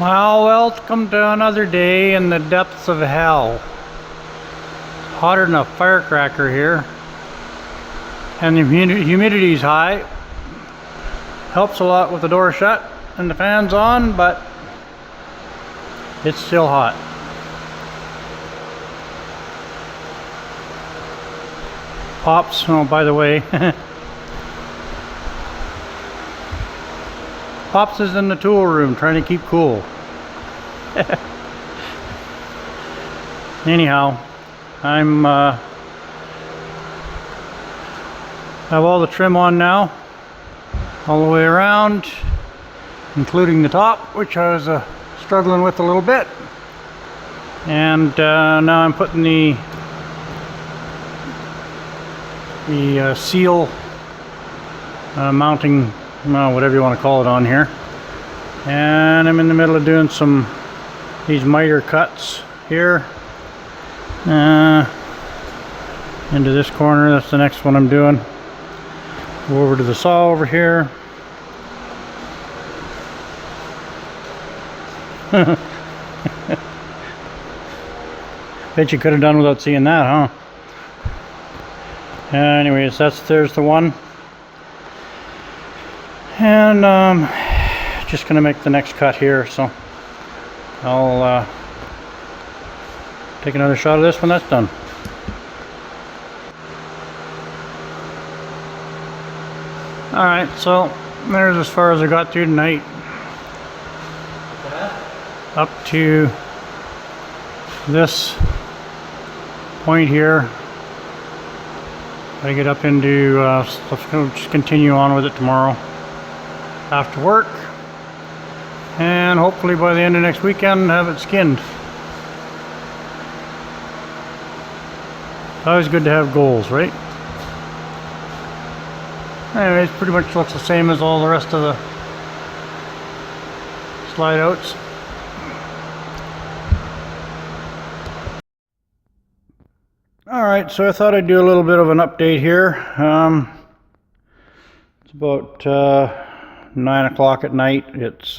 Well, welcome to another day in the depths of hell. Hotter than a firecracker here. And the humidity's high. Helps a lot with the door shut and the fans on, but it's still hot. Pops, oh by the way, Pops is in the tool room trying to keep cool. Anyhow, I'm have all the trim on now, all the way around, including the top, which I was struggling with a little bit. And now I'm putting the seal mounting, well, whatever you want to call it, on here. And I'm in the middle of doing these miter cuts here into this corner. That's the next one I'm doing. Go over to the saw over here. Bet you could have done without seeing that, huh? Anyways, there's the one. And just gonna make the next cut here, so I'll take another shot of this when that's done. Alright, so there's as far as I got through tonight. Up to this point here. I get up into let's just continue on with it tomorrow after work, and hopefully by the end of next weekend have it skinned. Always good to have goals, right? Anyways, pretty much looks the same as all the rest of the slide outs. Alright, so I thought I'd do a little bit of an update here. It's about 9 o'clock at night. It's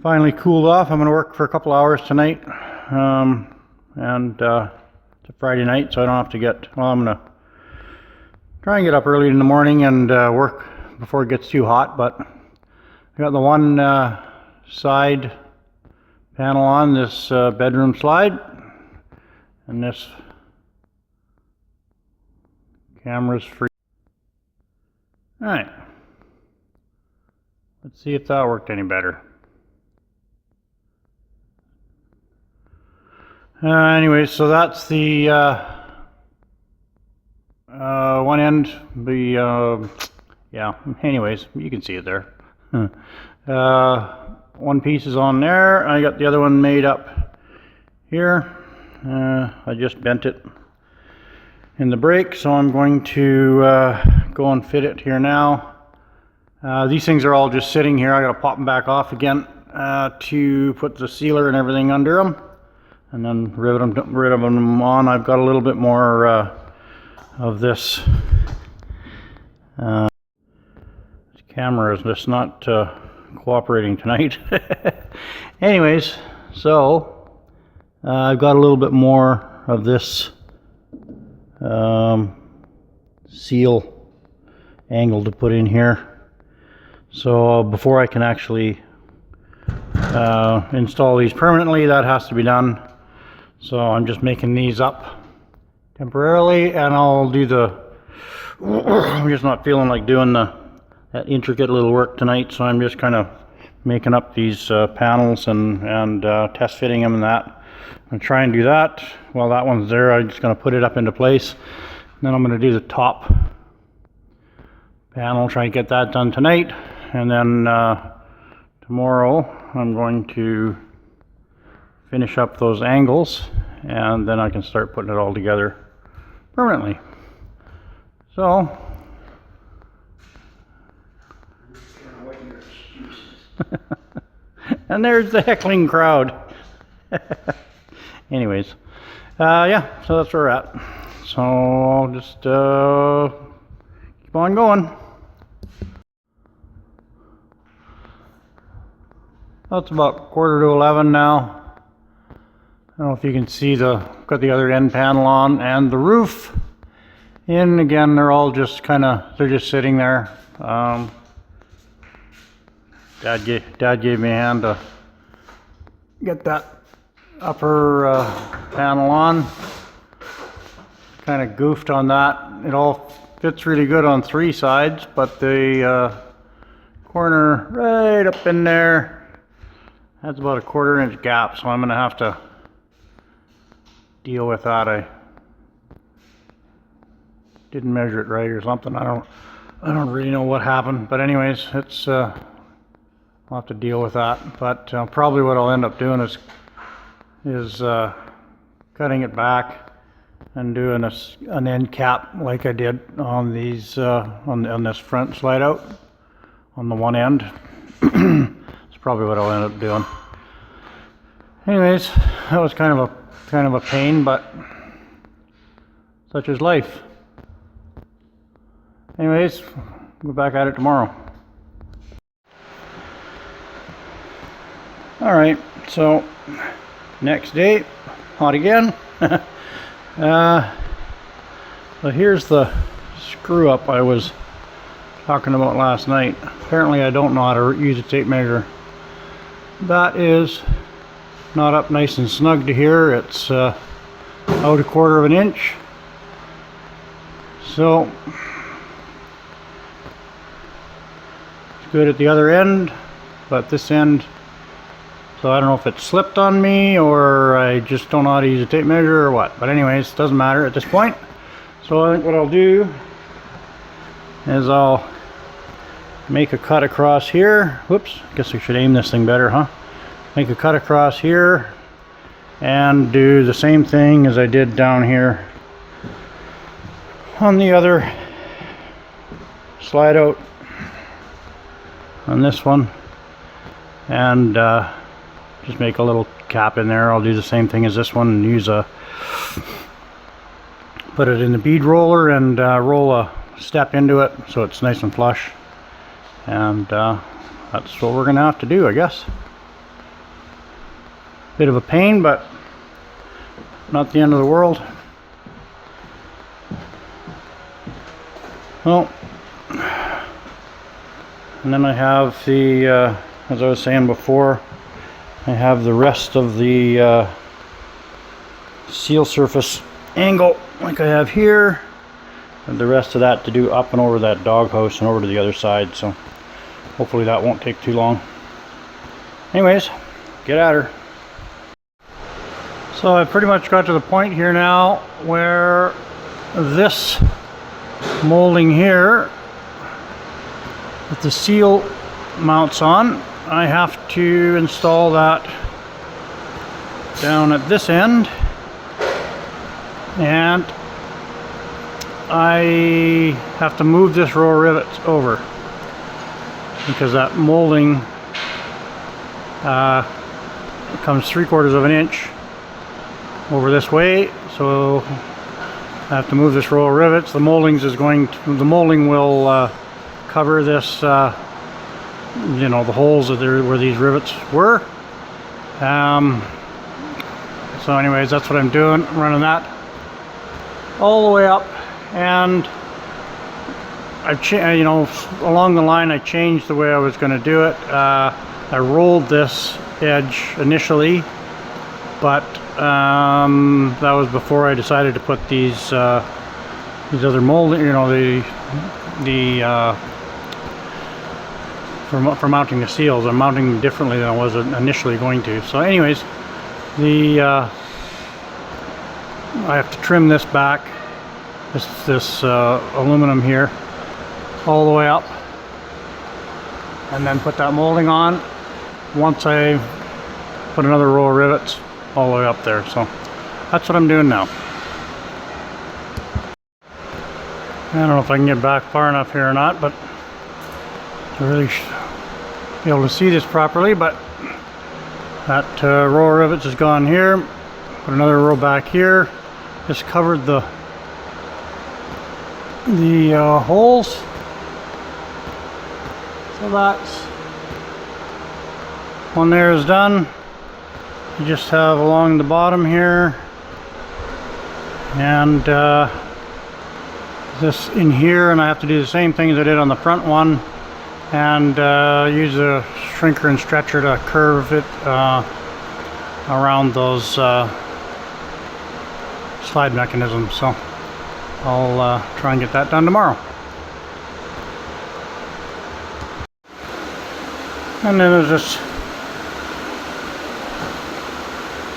finally cooled off. I'm going to work for a couple hours tonight. And it's a Friday night, so I don't have to well, I'm going to try and get up early in the morning and work before it gets too hot. But I got the one side panel on, this bedroom slide. And this camera's free. Alright. Let's see if that worked any better. Anyway, so that's the one end. Yeah, anyways, you can see it there. One piece is on there. I got the other one made up here. I just bent it in the brake, so I'm going to go and fit it here now. These things are all just sitting here. I gotta pop them back off again to put the sealer and everything under them, and then rivet them on. I've got a little bit more of this. This camera is just not cooperating tonight. Anyways, so I've got a little bit more of this seal angle to put in here. So before I can actually install these permanently, that has to be done. So I'm just making these up temporarily, and I'll do I'm just not feeling like doing that intricate little work tonight, so I'm just kind of making up these panels and test fitting them and that. I'm going to try and do that. While that one's there, I'm just going to put it up into place. And then I'm going to do the top panel, try and get that done tonight. And then tomorrow I'm going to finish up those angles, and then I can start putting it all together permanently. So and there's the heckling crowd. Anyways, yeah, so that's where we're at. So I'll just keep on going. Well, it's about 10:45 now. I don't know if you can see got the other end panel on and the roof in. Again, they're all just they're just sitting there. Dad gave me a hand to get that upper panel on. Kind of goofed on that. It all fits really good on 3 sides, but the corner right up in there has about a 1/4 inch gap, so I'm going to have to deal with that. I didn't measure it right or something. I don't really know what happened, but anyways, it's I'll have to deal with that. But probably what I'll end up doing is cutting it back and doing an end cap like I did on these on this front slide out on the one end. That's probably what I'll end up doing. Anyways, that was kind of a pain, but such is life. Anyways, go back at it tomorrow. All right, so next day, hot again. So here's the screw up I was talking about last night. Apparently I don't know how to use a tape measure. That is not up nice and snug to here. It's out a 1/4 inch. So it's good at the other end, but this end, so I don't know if it slipped on me or I just don't know how to use a tape measure or what. But anyways, it doesn't matter at this point. So I think what I'll do is I'll make a cut across here. Whoops, I guess I should aim this thing better, huh? Make a cut across here and do the same thing as I did down here on the other slide out on this one, and just make a little cap in there. I'll do the same thing as this one and use put it in the bead roller and roll a step into it so it's nice and flush. And that's what we're gonna have to do, I guess. Bit of a pain, but not the end of the world. Well, and then I have the, as I was saying before, I have the rest of the seal surface angle like I have here, and the rest of that to do up and over that doghouse and over to the other side, so hopefully that won't take too long. Anyways, get at her. So I pretty much got to the point here now where this molding here that the seal mounts on, I have to install that down at this end, and I have to move this row of rivets over because that molding comes 3/4 inch over this way, so I have to move this row of rivets. The molding will cover this, you know, the holes that where these rivets were. So anyways, that's what I'm doing. I'm running that all the way up, and you know, along the line I changed the way I was going to do it. I rolled this edge initially, but that was before I decided to put these other molding, you know, for mounting the seals. I'm mounting them differently than I was initially going to. So anyways, I have to trim this back, this aluminum here, all the way up, and then put that molding on once I put another row of rivets all the way up there. So that's what I'm doing now. I don't know if I can get back far enough here or not, but to really be able to see this properly. But that row of rivets is gone here. Put another row back here. Just covered the holes. So that's one there is done. You just have along the bottom here, and this in here, and I have to do the same thing as I did on the front one, and use a shrinker and stretcher to curve it around those slide mechanisms. So I'll try and get that done tomorrow. And then there's this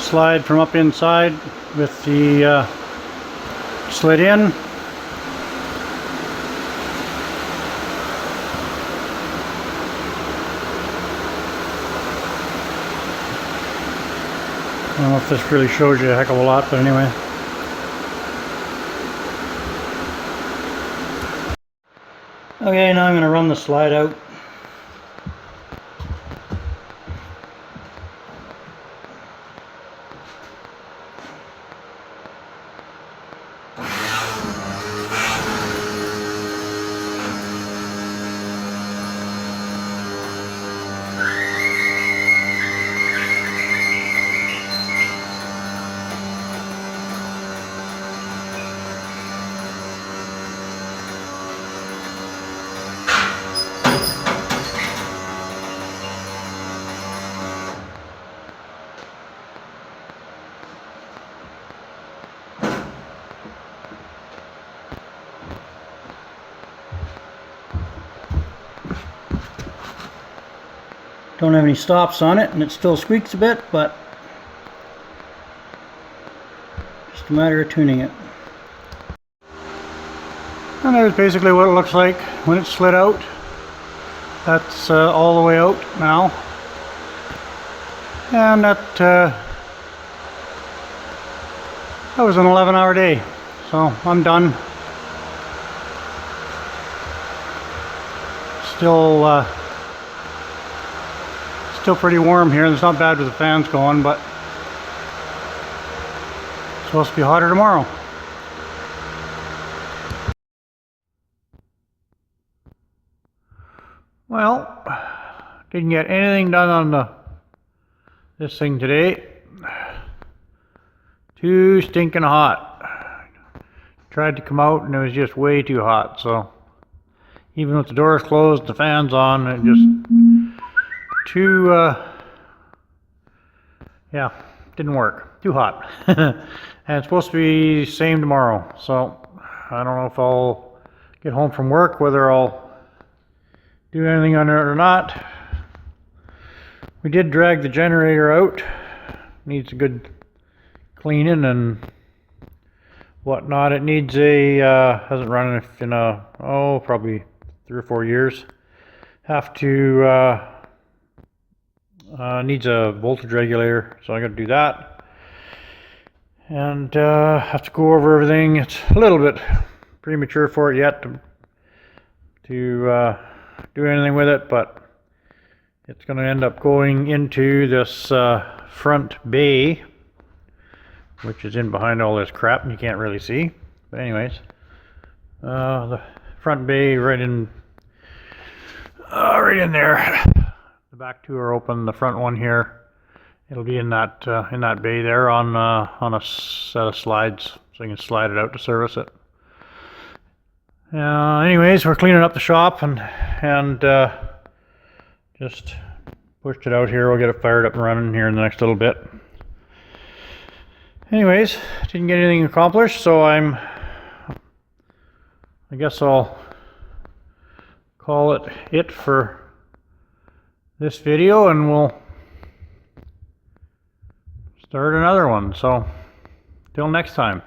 slide from up inside with the slit in. I don't know if this really shows you a heck of a lot, but anyway. Okay, now I'm going to run the slide out. Don't have any stops on it, and it still squeaks a bit, but just a matter of tuning it. And there's basically what it looks like when it's slid out. That's all the way out now. And that was an 11-hour day, so I'm done. Still pretty warm here, and it's not bad with the fans going, but it's supposed to be hotter tomorrow. Well, didn't get anything done on this thing today. Too stinking hot. Tried to come out and it was just way too hot, so even with the doors closed, the fans on, it just yeah, didn't work. Too hot. And it's supposed to be same tomorrow, so I don't know if I'll get home from work, whether I'll do anything on it or not. We did drag the generator out. Needs a good cleaning and whatnot. It needs a hasn't run in probably 3 or 4 years. Have to needs a voltage regulator, so I got to do that, and have to go over everything. It's a little bit premature for it yet to do anything with it, but it's going to end up going into this front bay, which is in behind all this crap and you can't really see. But anyways, the front bay right in there. The back two are open. The front one here, it'll be in that bay there on a set of slides, so you can slide it out to service it. Anyways, we're cleaning up the shop and just pushed it out here. We'll get it fired up and running here in the next little bit. Anyways, didn't get anything accomplished, so I guess I'll call it for this video, and we'll start another one. So till next time.